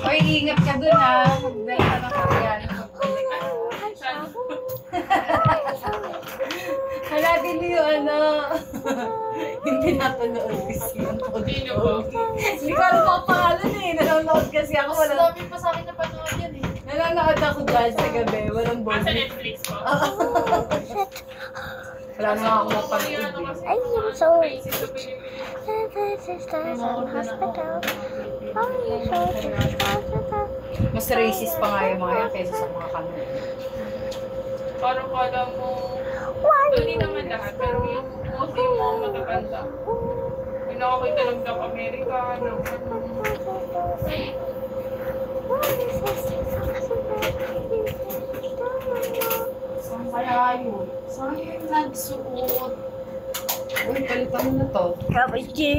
Oy, ingat ka dun ha. Magdala ka ng karyan. Hala, din yung ano. Yung pinapanood kasi yung podcast. Hindi ko alam ang pangalan eh. Nanonood kasi ako. Mas dami pa sa akin na panood yan eh. Nanonood ako dyan sa gabi. Walang Sa boses. Netflix po. Wala na ako mapanood. I am so Crazy sa Pilipinas. sisters in hospital. Oh, you so hospital. Mas racist pa nga yung mga yan kaysa sa mga kanon. Parang kala mo, hindi naman lahat, pero yung mostly yung mga matatanda. Yung nakakita lang ng Amerika, ng Saan kaya yun? Saan yung nagsuot? Uy, palitan mo na to. Kabagi.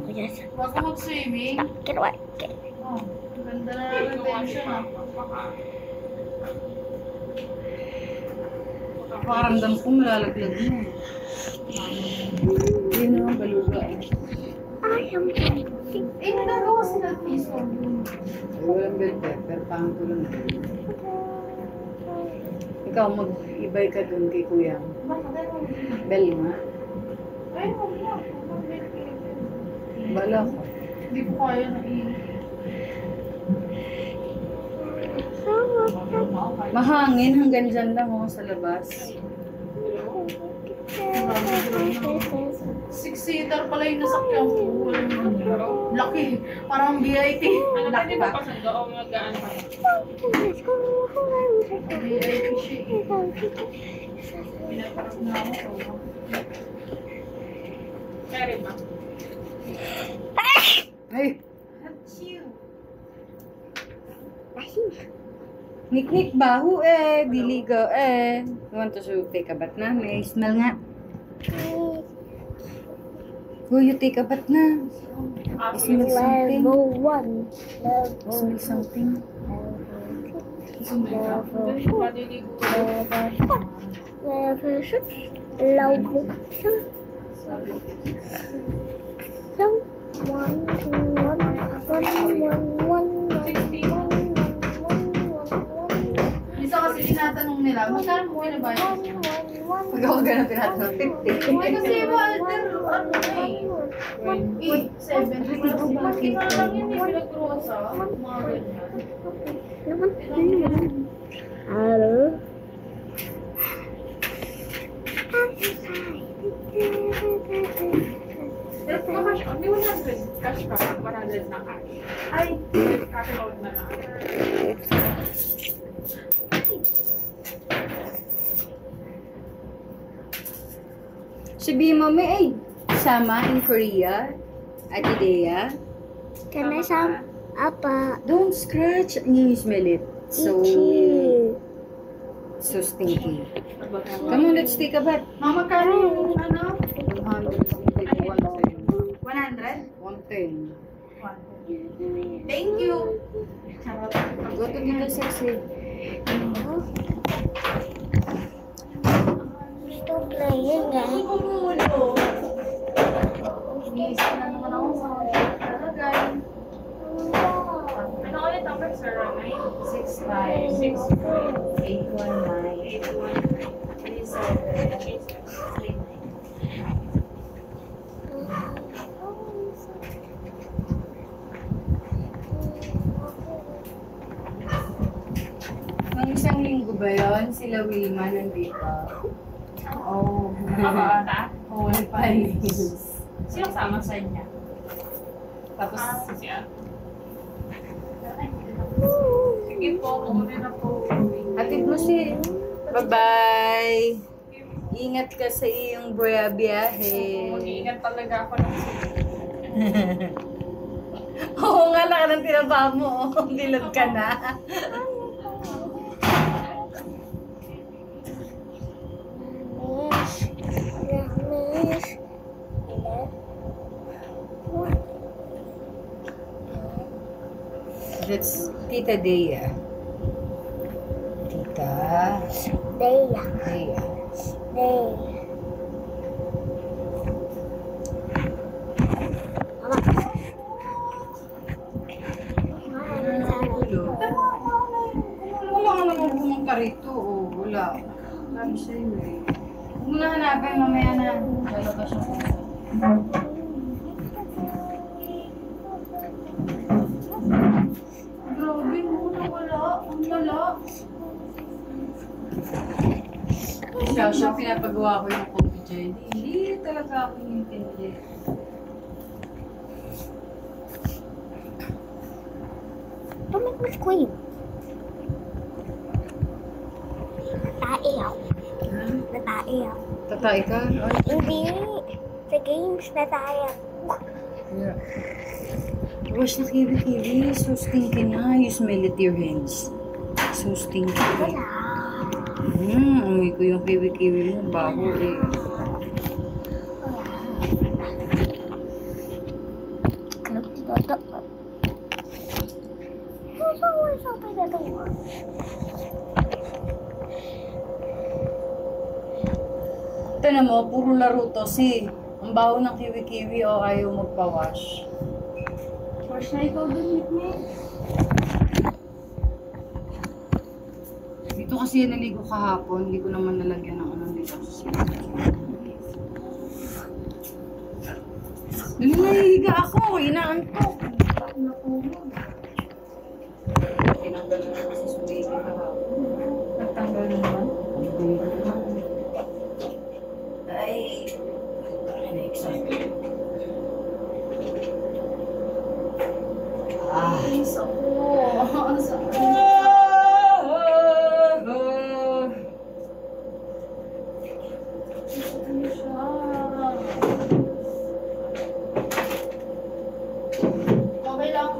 Yes. Huwag ka mag-swimming. Kiruwa. Oh, ganda na ng tension ah. Paramdam ko malalaglag mo. Yun na, baluga eh. I am Eh, nagagawa sila ng piso. Walang belt eh, pero pangit ko lang. Ikaw, mag-ibay ka dun kay kuya. Bakit ayaw mo? Bell nga. Ay, huwag na. Bala ko. Hindi ko kaya na Mahangin hanggang dyan lang oh, sa labas. Six-seater pala yung nasakyan ko. Laki. Parang VIP. ano ba, Laki di ba ba? pasundo o mag-aan pa? VIP siya eh. Pinaparap na ako. Kaya ba? Ay! Achoo. Nik-nik baho eh, diligaw eh. You want to take a bath na? May smell nga. Go, you take a bath na. Smell something. Level 1. Smell something. Maliligo. Level 6. Level 2. So, 1, 2, 1, 1, 1, 1, 1. Minsan kasi tinatanong nila, magkano mo na ba yun? Pag ako ganun tinatanong, 50. Ay, kasi Walter, ano eh? 7. Bakit na lang yun eh, pinag-grosa. Mga ganyan. Hello? Pero kung cash on, di 100 cash ka, 100 na cash. Ay, Cash out na lang. Sabi mo, may ay sama in Korea? Ate Dea? Can I some? Apa? Don't scratch. You smell it. So, Itchy. so stinky. Come on, let's take a bath. mama, magkano yung ano? 100. 100? 110. Thank you. Charot. Go to dito, sexy. Stop playing Ano eh. ko mulo? Inisip na naman ako sa talaga. Ano ulit ang sir? 6'5", 819, 37, 39. Nung isang linggo ba yun, sila Wilma nandito? Oh, Bata? Whole Paris. Sino sama sa inyo? Tapos, Siya. Sige po, kukunin na po. hatid mo si... Bye-bye! Ingat ka sa iyong biyahe. Mag-iingat talaga ako ng Oo nga, laka ng tinaba mo. Dilad ka na. That's Tita Dea. Tita Dea. Dea. Dea. Mama. sabi sa'yo eh. Huwag mo na hanapin, mamaya na. Lalabas yung puso. Grabe, muna wala. Ang lala. Siya pinapagawa ko yung coffee jelly. Hindi talaga ako intindi. Don't make me scream. Natae ako. Natae ako. Tatay ka? Hindi. Sa games, natae ako. Yeah. Wash na kiwi-kiwi. So stinky na. You smell it your hands. So stinky. Wala. Amoy ko yung kiwi-kiwi mo. Baho eh. Someone's open the door. Tignan mo, puro laro to. Ang baho ng kiwi-kiwi o ayaw magpa-wash. Wash na ikaw dun, Nick. Dito kasi naligo kahapon. Hindi ko naman nalagyan ng anong dito. Nahihiga ako. Inaantok. Tinanggal na kasi sulit kahapon. Nagtanggal naman. Ay. Excited. Ang sakit. Ang sakit. Ano siya? Okay lang.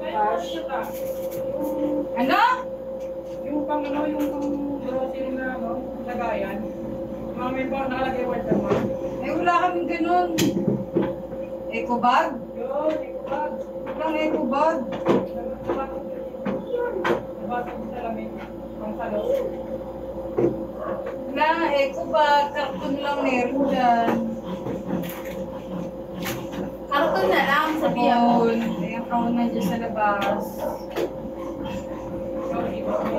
Wash. Ano? Yung pang ano, yung pang grocery na ano, lagayan. Mamay pa nakalagay watermark. Ay, wala kaming ganun. Eco bag? Yun, ikaw. Walang eco bag. Nabasag sa lamin. Pang salo. Wala nga eco bag. Karton lang meron dyan. Karton na lang, sabihan mo. Kahon. Ayan, kahon na dyan sa labas. Sorry, sorry.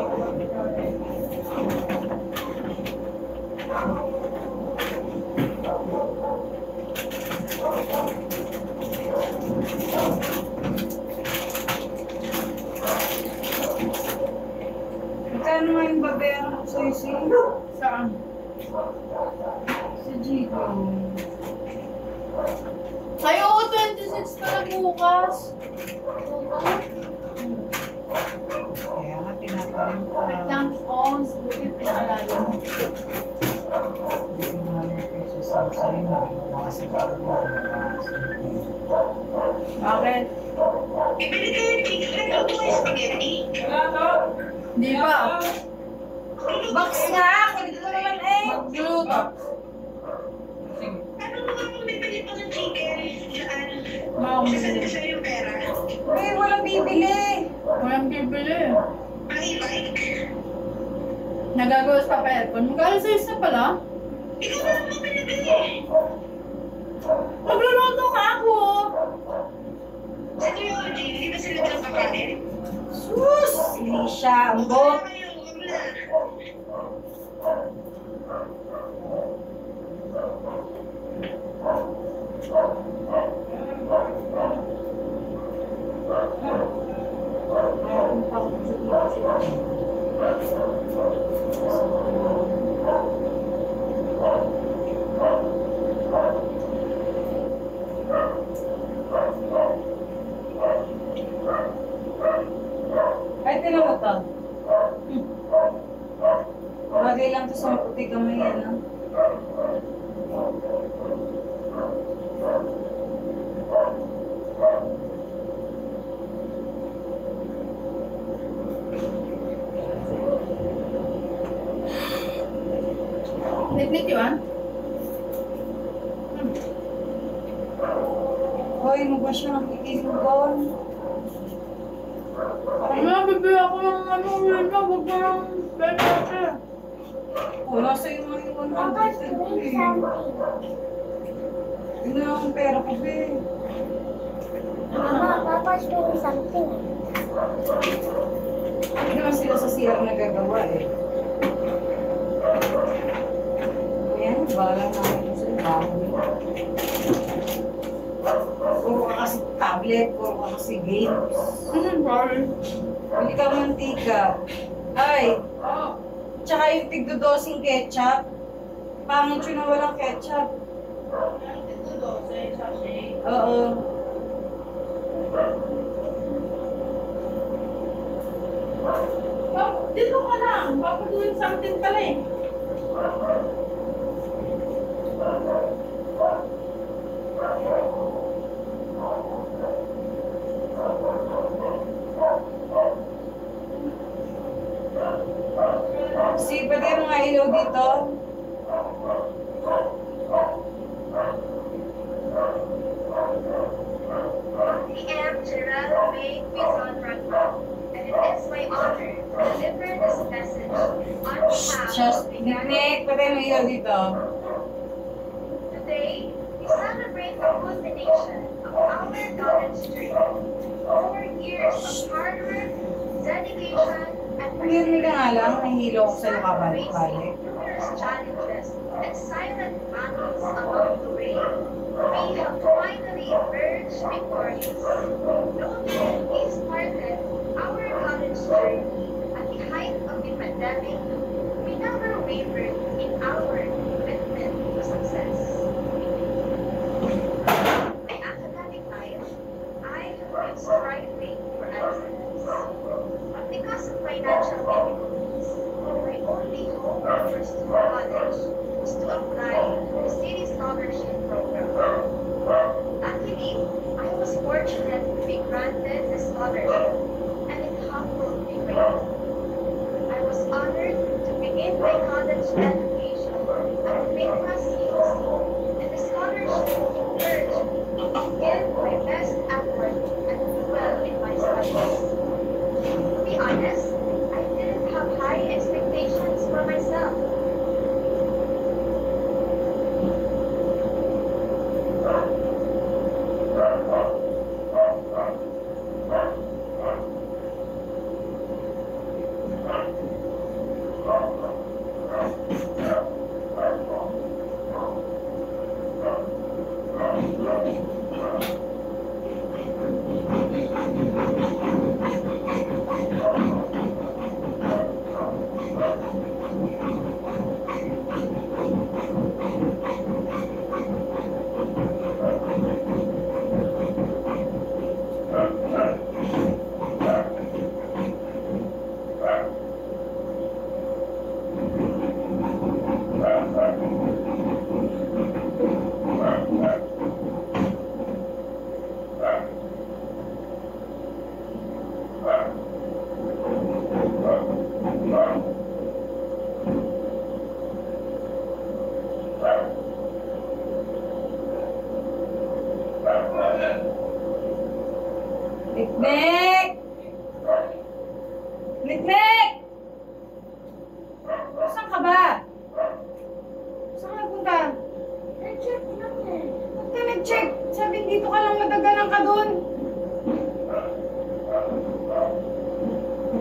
Magkano nga yung babayaran ko sa'yo, Saan? Sa Gigo. Ay, oo, 26 pala bukas. Kaya nga, tinaparin ko. Thanks on, buti pinaalala mo. Bakit? Wala to. Hindi pa. Box nga! Kulit ko naman eh! Magluto. Sige. Mamili. Uy, walang bibili! Walang bibili. Nagagawa sa papel. Magkano sa isa pala? Magluluto ka ako. Sus! Hindi siya. Ang bot! Ay, tinan mo to. Bagay lang to sa maputi kamay yan, ah. Nit-nit yun? Hoy, magwash na ang kikisong doon. Ano, bibili ako ng ano, wala, wag mo ng pera. Wala sa'yo nga yung Papa's 100 doing eh. something. Yun na ang pera ko, be. Mama, Papa's doing something. Hindi naman sila sa CR nagagawa eh. bahala na ako sa bago. Puro ka kasi tablet, puro ka kasi games. Sorry. Hindi ka mantika. Ay, Oh, tsaka yung tigdodosing ketchup. Pangit yun na walang ketchup. Oo. Dito ka lang. Papadoing something pala eh. Si, pwede mo nga ilaw dito? I am Gerald May Quizon Ranco, and it is my honor to deliver this message on behalf Just, of the Nick, pwede mo ilaw dito? Today, we celebrate the culmination of our college journey. 4 years of hard work, dedication, and Hindi ka nga lang, nahihilo ko sa facing balik. numerous challenges and silent battles along the way. We have finally emerged victorious. Noting we started our college journey at the height of the pandemic, we never wavered in our commitment to success. In academic life, I have been striving for excellence. But because of financial difficulties, my only hope to pursue college was to apply to the city scholarship program. Luckily, I was fortunate to be granted the scholarship, and it humbled me greatly. I was honored to begin my college education at the Midwest COC, and the scholarship encouraged me to give my best effort and do well in my studies. To be honest, I didn't have high expectations for myself. Nick! Nick! Saan ka ba? Saan ka nagpunta? Nag-check lang eh. Ba't ka nag-check? Sabi dito ka lang madagalan ka dun.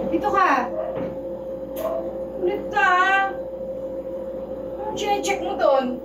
Dito ka. Ulit ka. Anong check mo dun?